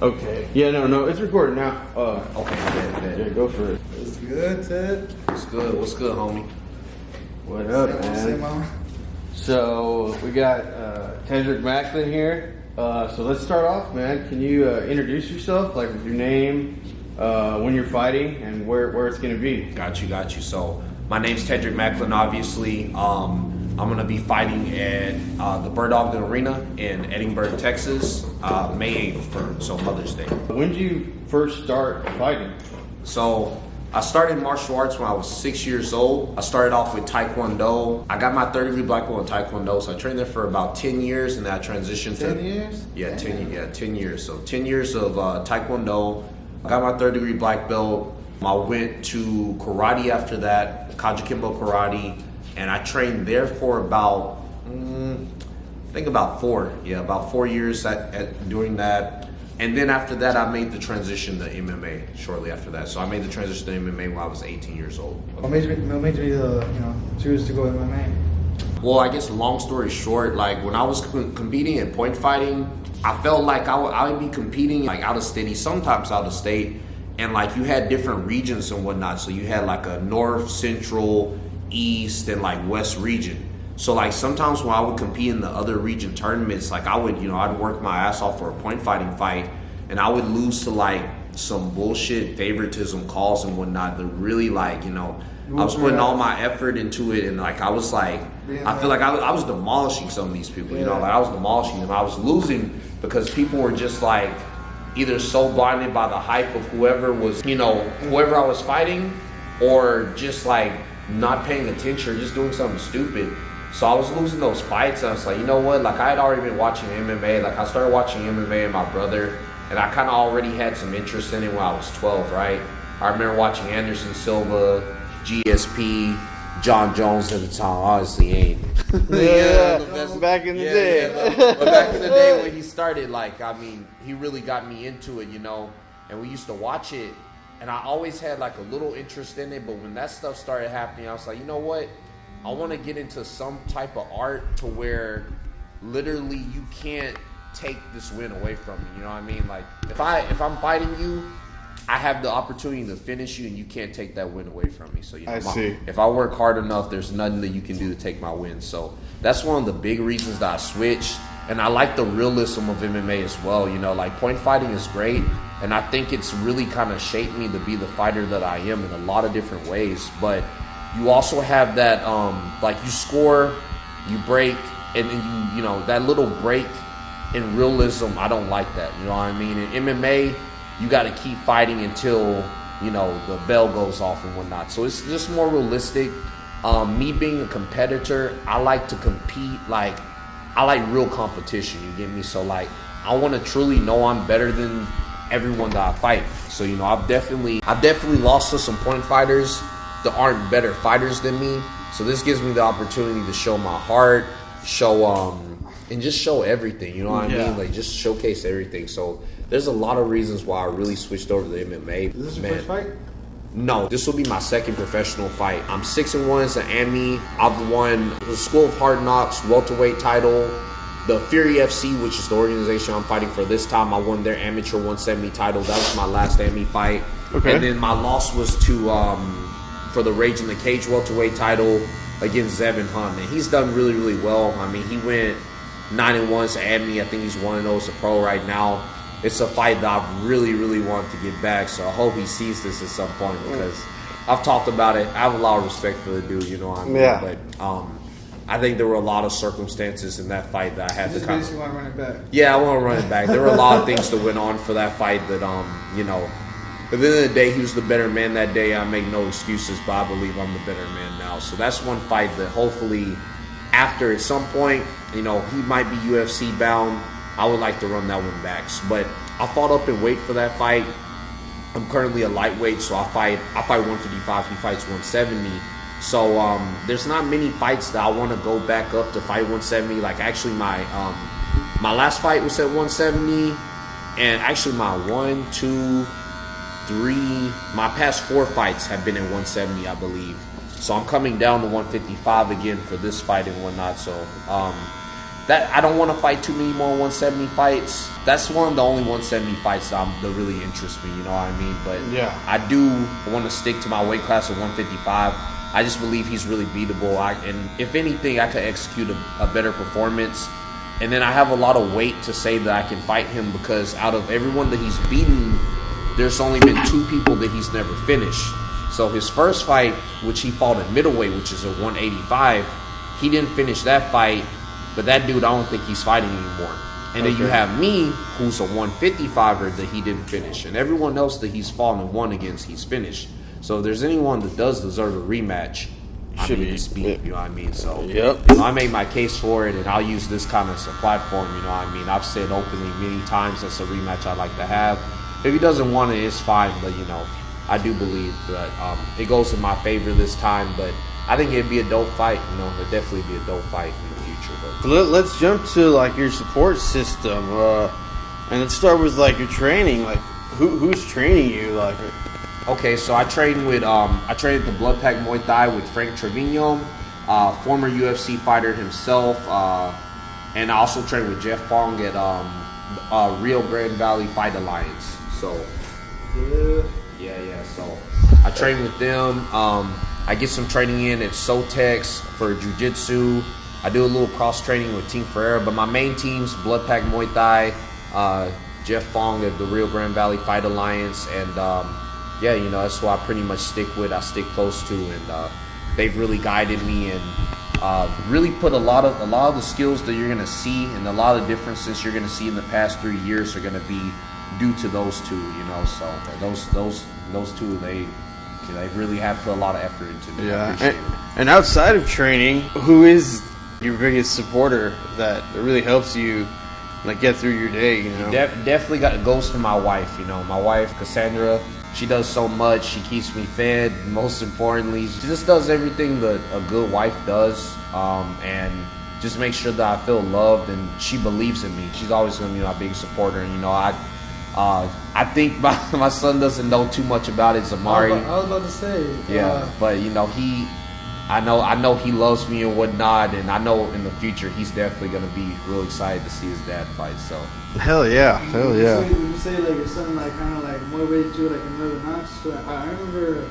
Okay. Yeah, no, it's recording now. Okay, Yeah, go for it. What's good, Ted? What's good? What's good, homie? What up, man? So we got Tedrick Macklin here. So let's start off, man. Can you introduce yourself, like with your name, when you're fighting, and where it's gonna be? Got you. So my name's Tedrick Macklin. Obviously, I'm gonna be fighting at the Bird Dog Arena in Edinburgh, Texas, May 8th, so Mother's Day. When did you first start fighting? So I started martial arts when I was 6 years old. I started off with Taekwondo. I got my third-degree black belt in Taekwondo, so I trained there for about 10 years, and then I transitioned to 10 years? Yeah, 10 years. So 10 years of Taekwondo. I got my third-degree black belt. I went to karate after that, Kajikimbo karate, and I trained there for about, I think about 4 years doing that. And then after that, I made the transition to MMA shortly after that. So I made the transition to MMA when I was 18 years old. What made you choose to go MMA? Well, I guess long story short, like when I was competing in point fighting, I felt like I would be competing like out of state, sometimes out of state, and like you had different regions and whatnot. So you had like a north, central, east, and like west region. So like sometimes when I would compete in the other region tournaments, like I would, I'd work my ass off for a point fighting fight, and I would lose to like some bullshit favoritism calls and whatnot. That really like, I was putting all my effort into it, and like I was like, I feel like I was demolishing some of these people, like I was demolishing them. I was losing because people were just like either so blinded by the hype of whoever was, whoever I was fighting, or just like not paying attention or just doing something stupid. So I was losing those fights, and I was like, you know what? Like I had already been watching MMA. Like I started watching MMA with my brother, and I kind of already had some interest in it when I was 12, right? I remember watching Anderson Silva, GSP, John Jones at the time. Obviously ain't. Back in the day. But back in the day when he started, like, I mean, he really got me into it, and we used to watch it, and I always had like a little interest in it, but when that stuff started happening, I was like, you know what? I want to get into some type of art to where literally you can't take this win away from me. You know what I mean? Like if I'm fighting you, I have the opportunity to finish you, and you can't take that win away from me. So if I work hard enough, there's nothing that you can do to take my win. So that's one of the big reasons that I switched. And I like the realism of MMA as well. Like point fighting is great, and I think it's really kind of shaped me to be the fighter that I am in a lot of different ways. But you also have that, like you score, you break, and then you that little break in realism, I don't like that. You know what I mean? In MMA, you got to keep fighting until, the bell goes off and whatnot. So it's just more realistic. Me being a competitor, I like to compete, like, I like real competition, you get me? So, like, I want to truly know I'm better than everyone that I fight. So, I've definitely lost to some point fighters that aren't better fighters than me. So this gives me the opportunity to show my heart, and just show everything, you know what I mean? Like just showcase everything. So there's a lot of reasons why I really switched over to MMA. Is this your first fight? No, this will be my second professional fight. I'm 6-1 as an AMI. I've won the School of Hard Knocks welterweight title, the Fury FC, which is the organization I'm fighting for this time. I won their amateur 170 title. That was my last AMI fight. Okay. And then my loss was to for the Rage in the Cage welterweight title against Zevin Hunt, and he's done really, really well. I mean, he went 9-1 as an AMI. I think he's 1-0 as a pro right now. It's a fight that I really, really want to get back, so I hope he sees this at some point because I've talked about it. I have a lot of respect for the dude, you know what I mean? Yeah. But I think there were a lot of circumstances in that fight that I had to kind of... You basically want to run it back? Yeah, I want to run it back. There were a lot of things that went on for that fight that, at the end of the day, he was the better man that day. I make no excuses, but I believe I'm the better man now. So that's one fight that hopefully, after at some point, he might be UFC bound. I would like to run that one back. But I fought up in weight for that fight. I'm currently a lightweight, so I fight 155. He fights 170. So there's not many fights that I want to go back up to fight 170. Like actually, my last fight was at 170, and actually my 1, 2, 3, my past 4 fights have been at 170, I believe. So I'm coming down to 155 again for this fight and whatnot. So that I don't want to fight too many more 170 fights. That's one of the only 170 fights that really interest me, you know what I mean? But Yeah. I do want to stick to my weight class of 155. I just believe he's really beatable. And if anything, I could execute a better performance. And then I have a lot of weight to say that I can fight him, because out of everyone that he's beaten, there's only been 2 people that he's never finished. So his first fight, which he fought at middleweight, which is a 185, he didn't finish that fight, but that dude, I don't think he's fighting anymore. And then you have me, who's a 155er that he didn't finish. And everyone else that he's fought and won against, he's finished. So if there's anyone that does deserve a rematch, it's me, you know what I mean? So I made my case for it, and I'll use this kind of as a platform, you know what I mean? I've said openly many times that's a rematch I'd like to have. If he doesn't want it, it's fine, but, you know, I do believe that it goes in my favor this time, but I think it'd be a dope fight, you know, it'd definitely be a dope fight in the future. But Let's jump to like your support system, and let's start with like your training. Like, who's training you? Like, okay, so I train with I train at the Blood Pack Muay Thai with Frank Trevino, former UFC fighter himself, and I also train with Jeff Fong at Rio Grande Valley Fight Alliance. So yeah. So I train with them. I get some training in at Sotex for jiu-jitsu. I do a little cross training with Team Ferreira, but my main team's Blood Pack Muay Thai, Jeff Fong at the Rio Grande Valley Fight Alliance, and yeah, you know, that's who I pretty much stick with. I stick close to, and they've really guided me and really put a lot of the skills that you're gonna see and a lot of differences you're gonna see in the past 3 years are gonna be due to those two, you know. So those two, they really have put a lot of effort into it. yeah. And outside of training, who is your biggest supporter that really helps you like get through your day? You know, definitely goes to my wife. You know, my wife Cassandra. She does so much. She keeps me fed. Most importantly, she just does everything that a good wife does, and just make sure that I feel loved, and she believes in me. She's always going to be my biggest supporter. And, you know, I think my son doesn't know too much about it, Zamari. I was about to say. Yeah, but you know, I know he loves me and whatnot, and I know in the future he's definitely going to be real excited to see his dad fight. So. hell yeah. Would you say like your son like kind of like motivated you like another notch? So I remember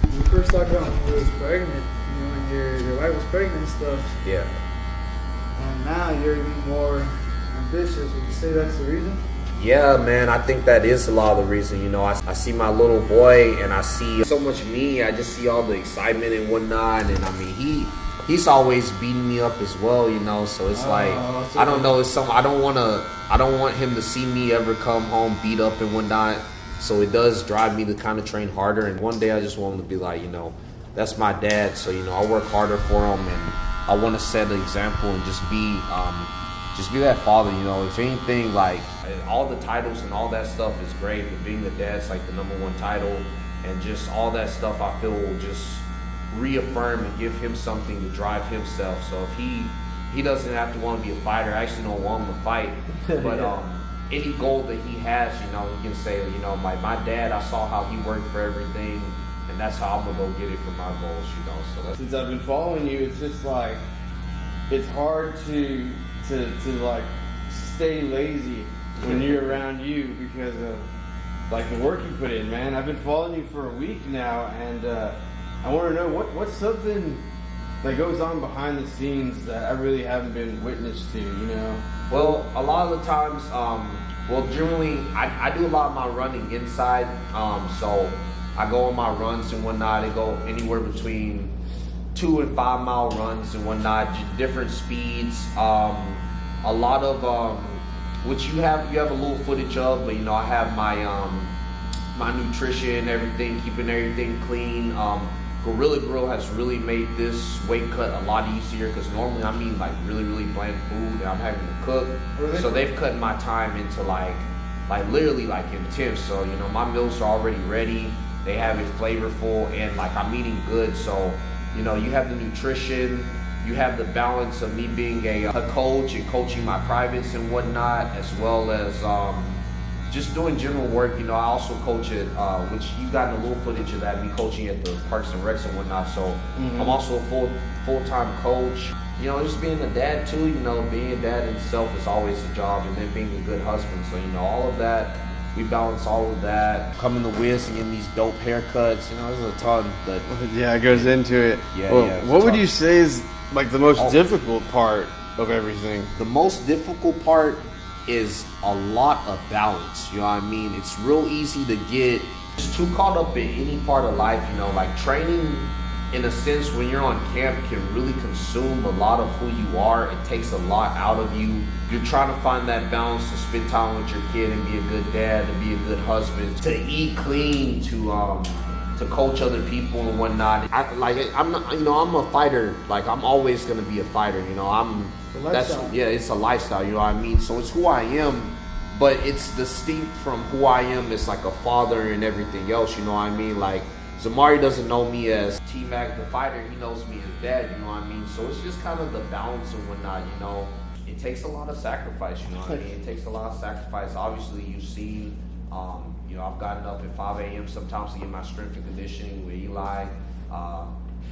when we first talked about when he was pregnant, you know, when your wife was pregnant and stuff. Yeah. And now you're even more ambitious. Would you say that's the reason? Yeah, man, I think that is a lot of the reason. You know, I see my little boy and I see so much me. I just see all the excitement and whatnot. And I mean, he's always beating me up as well, you know. So it's like, I don't know. It's something I don't want him to see me ever come home beat up and whatnot. So it does drive me to kind of train harder. And one day I just want him to be like, you know, that's my dad. So, you know, I work harder for him, and I want to set an example and just be that father, you know. If anything, like, all the titles and all that stuff is great, but being the dad's like the #1 title, and just all that stuff I feel will just reaffirm and give him something to drive himself. So if he doesn't have to want to be a fighter, I actually don't want him to fight, but any goal that he has, you know, he can say, you know, my dad, I saw how he worked for everything, and that's how I'm gonna go get it for my goals, you know. So that's, since I've been following you, it's just like it's hard to like stay lazy when you're around you because of like the work you put in, man. I've been following you for a week now, and I want to know what's something that goes on behind the scenes that I really haven't been witness to, you know. Well, a lot of the times, generally, I do a lot of my running inside, so I go on my runs and whatnot. I go anywhere between 2 and 5 mile runs and whatnot, different speeds. A lot of which you have a little footage of, but you know, I have my nutrition, everything, keeping everything clean. Gorilla Grill has really made this weight cut a lot easier, because normally I'm eating like really, really bland food and I'm having to cook. Really? So they've cut my time into like literally like intense. So, you know, my meals are already ready. They have it flavorful, and like I'm eating good. So, you know, you have the nutrition, you have the balance of me being a coach and coaching my privates and whatnot, as well as just doing general work. You know, I also coach at, which you got a little footage of that, me coaching at the Parks and Recs and whatnot. So I'm also a full-time coach. you know, just being a dad too, you know, being a dad itself is always a job, and then being a good husband. So, you know, all of that, we balance all of that. Coming to Wiz and getting these dope haircuts, you know, there's a ton. But yeah, it goes into it. Yeah, well, yeah. What would you say is like the most difficult part of everything? The most difficult part is a lot of balance. You know what I mean? It's real easy to get just too caught up in any part of life. You know, like training, in a sense, when you're on camp, can really consume a lot of who you are. It takes a lot out of you. You're trying to find that balance to spend time with your kid and be a good dad, to be a good husband, to eat clean, to coach other people and whatnot. I'm not, you know, I'm a fighter. Like, I'm always gonna be a fighter. You know, it's a lifestyle. You know what I mean? So it's who I am, but it's distinct from who I am as like a father and everything else. You know what I mean? Like, Zamari doesn't know me as T-Mac the fighter. He knows me as dad. You know what I mean? So it's just kind of the balance and whatnot. You know, it takes a lot of sacrifice. You know what I mean? It takes a lot of sacrifice. Obviously, you see. You know, I've gotten up at 5 a.m. sometimes to get my strength and conditioning with Eli.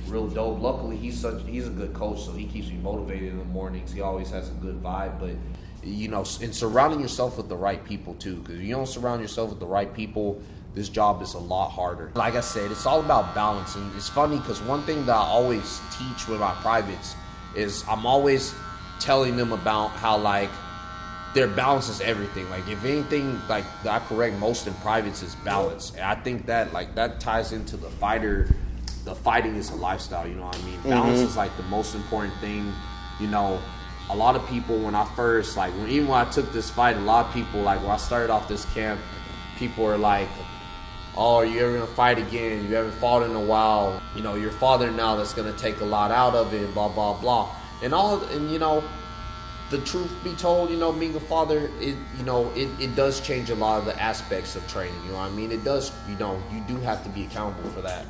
Real dope. Luckily, he's a good coach, so he keeps me motivated in the mornings. He always has a good vibe. But, you know, and surrounding yourself with the right people, too. Because if you don't surround yourself with the right people, this job is a lot harder. Like I said, it's all about balance. And it's funny because one thing that I always teach with my privates is I'm always telling them about how, like, their balance is everything. Like, if anything, like, I correct most in privates is balance. And I think that, like, that ties into the fighter. The fighting is a lifestyle, you know what I mean? Balance is, like, the most important thing. You know, a lot of people, when I first, like, even when I took this fight, a lot of people, like, when I started off this camp, people were like, oh, are you ever going to fight again? You haven't fought in a while. You know, your father now, that's going to take a lot out of it, blah, blah, blah. And, you know, the truth be told, you know, being a father, it does change a lot of the aspects of training. You know what I mean? It does, you know, you do have to be accountable for that.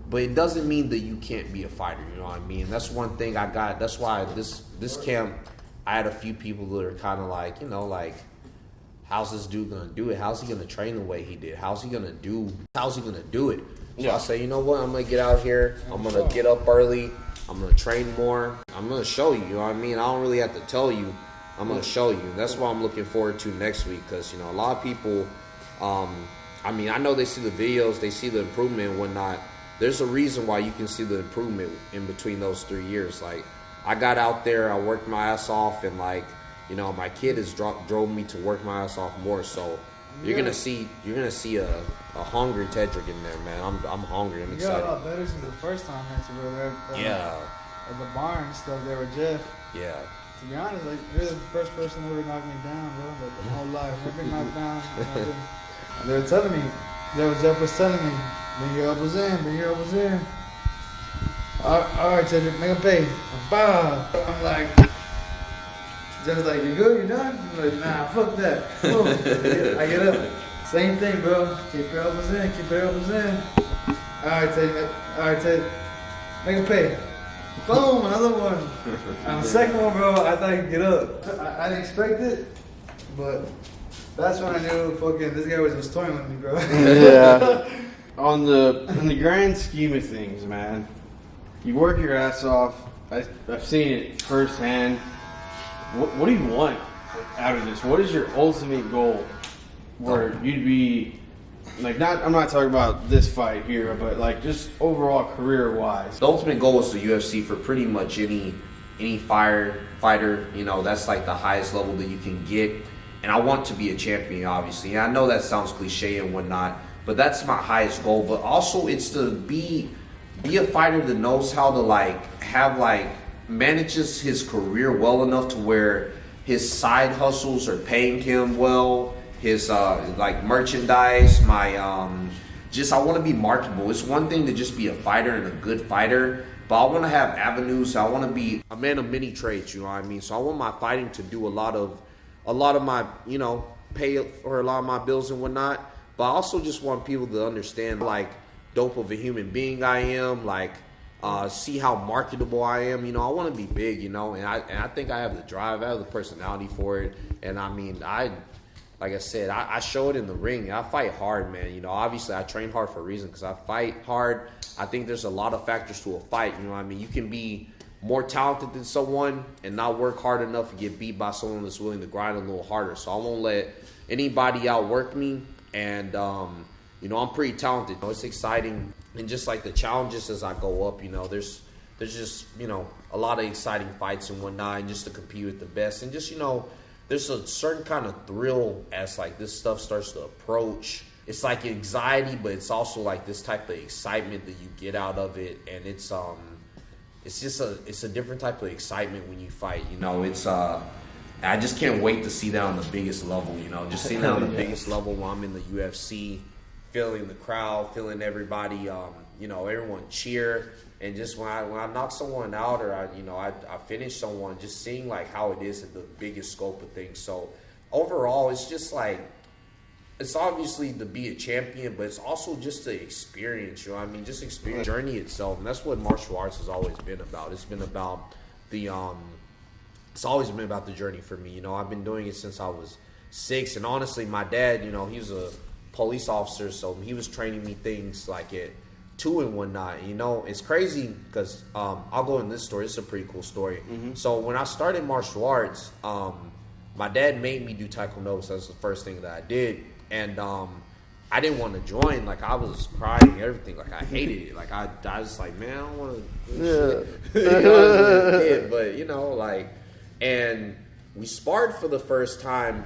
But it doesn't mean that you can't be a fighter. You know what I mean? That's one thing I got. That's why this camp, I had a few people that are kind of like, you know, like, how's this dude going to do it? How's he going to train the way he did? How's he going to do it? So I say, you know what? I'm going to get out here. I'm going to get up early. I'm going to train more. I'm going to show you, you know what I mean? I don't really have to tell you. I'm going to show you. That's what I'm looking forward to next week because, you know, a lot of people, I mean, I know they see the videos, they see the improvement and whatnot. There's a reason why you can see the improvement in between those 3 years. Like, I got out there, I worked my ass off, and, like, you know, my kid has drove me to work my ass off more. So you're gonna see a hungry Tedrick in there, man. I'm hungry. I'm excited. You got a lot better since the first time I met you, bro. Yeah. At the barn and stuff there with Jeff. Yeah. To be honest, like, you're the first person who ever knocked me down, bro. Like, my whole life, I've been knocked down. And they were telling me, Jeff was telling me, bring your elbows in. All right, Tedrick, make him pay. Bah. I'm like, Jeff's like, you good? You done? I'm like, nah, fuck that. Boom. I get up. Same thing, bro. Keep your elbows in. All right, Ted. Make him pay. Boom, another one. On the second one, bro, I thought he'd get up. I didn't expect it, but that's when I knew fucking this guy was just toying with me, bro. Yeah. On the grand scheme of things, man, you work your ass off. I've seen it firsthand. What do you want out of this? What is your ultimate goal? Where you'd be like, I'm not talking about this fight here, but like just overall career wise. The ultimate goal is the UFC for pretty much any fighter. You know, that's like the highest level that you can get. And I want to be a champion, obviously. And I know that sounds cliche and whatnot, but that's my highest goal. But also, it's to be a fighter that knows how to manages his career well enough to where his side hustles are paying him well. His merchandise, I want to be marketable. It's one thing to just be a fighter and a good fighter, but I want to have avenues. I want to be a man of many trades, you know what I mean? So I want my fighting to do a lot of my, you know, pay for a lot of my bills and whatnot. But I also just want people to understand, like, dope of a human being I am, like, see how marketable I am. You know, I want to be big, you know, and I think I have the drive, I have the personality for it. And I mean, like I said, I show it in the ring. I fight hard, man. You know, obviously I train hard for a reason because I fight hard. I think there's a lot of factors to a fight. You know what I mean? You can be more talented than someone and not work hard enough to get beat by someone that's willing to grind a little harder. So I won't let anybody outwork me. And, you know, I'm pretty talented. You know, it's exciting. And just like the challenges as I go up, you know, there's just, you know, a lot of exciting fights and whatnot, and just to compete with the best. And just, you know, there's a certain kind of thrill as like this stuff starts to approach. It's like anxiety, but it's also like this type of excitement that you get out of it. And it's just it's a different type of excitement when you fight. You know, it's I just can't wait to see that on the biggest level. You know, just seeing that on the biggest level while I'm in the UFC, feeling the crowd, feeling everybody, you know, everyone cheer. And just when I knock someone out, or I finish someone, just seeing like how it is at the biggest scope of things. So overall, it's just like, it's obviously to be a champion, but it's also just the experience. You know what I mean? Just experience the journey itself, and that's what martial arts has always been about. It's been about it's always been about the journey for me. You know, I've been doing it since I was 6, and honestly, my dad, you know, he was a police officer, so he was training me things like at 2 and whatnot. You know, it's crazy because I'll go in this story. It's a pretty cool story. Mm-hmm. So when I started martial arts, my dad made me do taekwondo. So that's the first thing that I did, and I didn't want to join. Like, I was crying and everything. Like, I hated it. Like, I was like, man, I don't want to do shit. You know, I was a kid, but you know, like, and we sparred for the first time.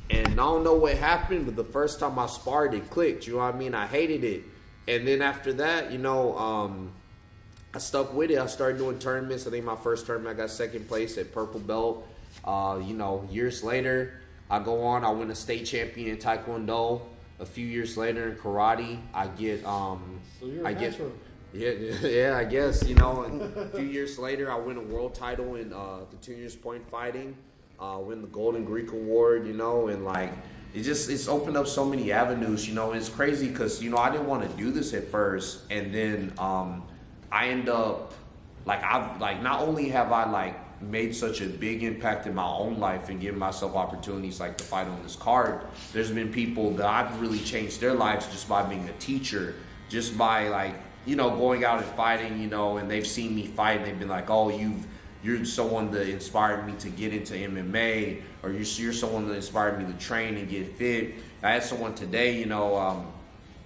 And I don't know what happened, but the first time I sparred, it clicked. You know what I mean? I hated it. And then after that, you know, I stuck with it. I started doing tournaments. I think my first tournament, I got 2nd place at Purple Belt. You know, years later, I go on. I win a state champion in Taekwondo. A few years later in karate, I get So you're a natural. Yeah, I guess, you know. And a few years later, I win a world title in continuous point fighting. Win the Golden Greek Award, you know, and like it's opened up so many avenues, you know. And it's crazy because, you know, I didn't want to do this at first, and then I end up like not only have I like made such a big impact in my own life and given myself opportunities like to fight on this card. There's been people that I've really changed their lives just by being a teacher, just by like, you know, going out and fighting, you know, and they've seen me fight and they've been like, oh, you're someone that inspired me to get into MMA, or you're someone that inspired me to train and get fit. I had someone today, you know,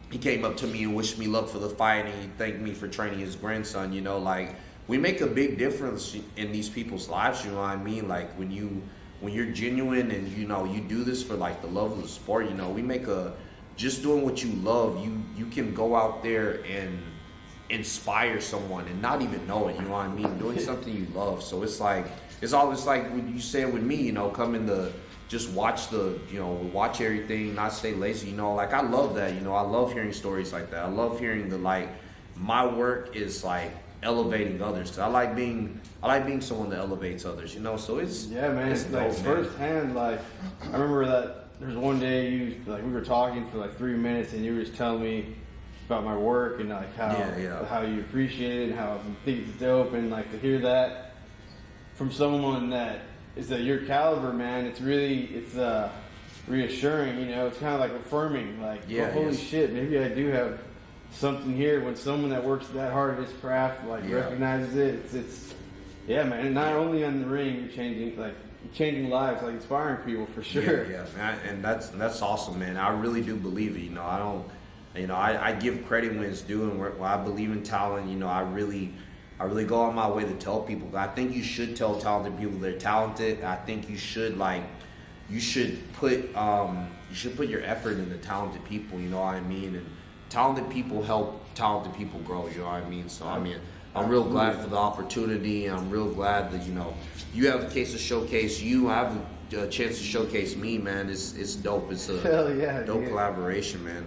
he came up to me and wished me luck for the fight, and he thanked me for training his grandson. You know, like, we make a big difference in these people's lives, you know what I mean? Like, when you're genuine and, you know, you do this for like the love of the sport, you know, just doing what you love, you can go out there and inspire someone and not even know it, you know what I mean? Doing something you love. So it's like what you said with me, you know, coming to just watch everything, not stay lazy, you know. Like, I love that, you know. I love hearing stories like that. I love hearing that, like, my work is like elevating others. I like being someone that elevates others, you know. So it's, yeah, man, it's like dope, firsthand. Like, I remember that there was one day we were talking for like 3 minutes, and you were just telling me about my work and like how you appreciate it and how you think it's dope, and like to hear that from someone that is at your caliber, man, it's reassuring, you know. It's kind of like affirming, like, holy shit, maybe I do have something here. When someone that works that hard at his craft like recognizes it, it's yeah, man. And not only on the ring, you're changing lives, like inspiring people for sure. Yeah, man, and that's awesome, man. I really do believe it, you know. I give credit when it's due, and when I believe in talent, you know, I really go on my way to tell people. I think you should tell talented people they're talented. I think you should put your effort into talented people, you know what I mean? And talented people help talented people grow, you know what I mean? So I mean, I'm real glad for the opportunity, and I'm real glad that, you know, you have a case to showcase you. I have a chance to showcase me, man. It's dope. It's a Hell yeah, dope dude. collaboration, man.